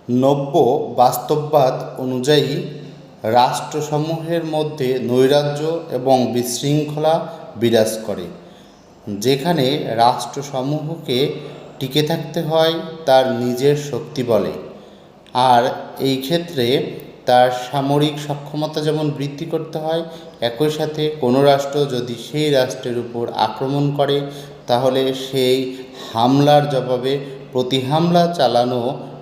নব্য বাস্তববাদ অনুযায়ী রাষ্ট্রসমূহের মধ্যে নৈরাজ্য এবং বিশৃঙ্খলা বিরাজ করে, যেখানে রাষ্ট্রসমূহকে টিকে থাকতে হয় তার নিজের শক্তি বলে। আর এই ক্ষেত্রে তার সামরিক সক্ষমতা যেমন বৃদ্ধি করতে হয়, একই সাথে কোনো রাষ্ট্র যদি সেই রাষ্ট্রের উপর আক্রমণ করে তাহলে সেই হামলার জবাবে প্রতিহামলা চালানো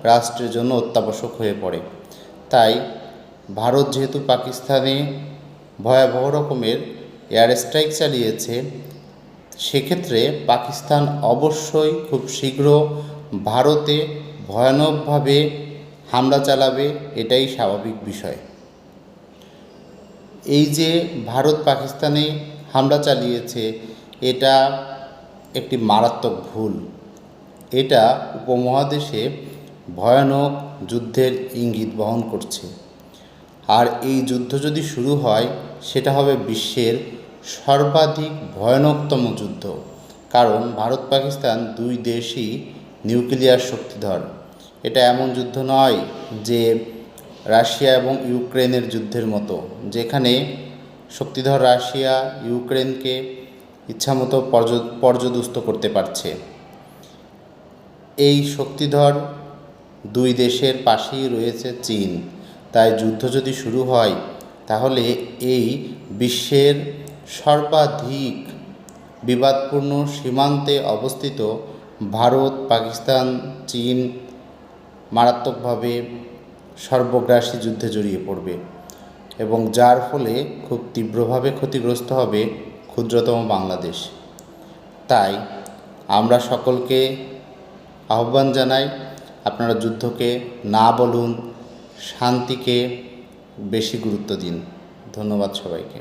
রাষ্ট্রের জন্য অত্যাবশ্যক হয়ে পড়ে। তাই ভারত যেহেতু পাকিস্তানে ভয়াবহ রকমের এয়ার স্ট্রাইক চালিয়েছে, সেক্ষেত্রে পাকিস্তান অবশ্যই খুব শীঘ্র ভারতে ভয়ানকভাবে হামলা চালাবে, এটাই স্বাভাবিক বিষয়। এই যে ভারত পাকিস্তানে হামলা চালিয়েছে, এটা একটি মারাত্মক ভুল। এটা উপমহাদেশে ভয়ানক যুদ্ধের ইঙ্গিত বহন করছে। আর এই যুদ্ধ যদি শুরু হয়, সেটা হবে বিশ্বের সর্বাধিক ভয়ানকতম যুদ্ধ। কারণ ভারত পাকিস্তান দুই দেশই নিউক্লিয়ার শক্তিধর। এটা এমন যুদ্ধ নয় যে রাশিয়া এবং ইউক্রেনের যুদ্ধের মতো, যেখানে শক্তিধর রাশিয়া ইউক্রেনকে ইচ্ছামতো পর্যদুস্ত করতে পারছে। এই শক্তিধর দুই দেশের পাশেই রয়েছে চীন। তাই যুদ্ধ যদি শুরু হয়, তাহলে এই বিশ্বের সর্বাধিক বিবাদপূর্ণ সীমান্তে অবস্থিত ভারত, পাকিস্তান, চীন মারাত্মকভাবে সর্বগ্রাসী যুদ্ধে জড়িয়ে পড়বে, এবং যার ফলে খুব তীব্রভাবে ক্ষতিগ্রস্ত হবে ক্ষুদ্রতম বাংলাদেশ। তাই আমরা সকলকে আহ্বান জানাই, আপনারা যুদ্ধকে না বলুন, শান্তিকে বেশি গুরুত্ব দিন। ধন্যবাদ সবাইকে।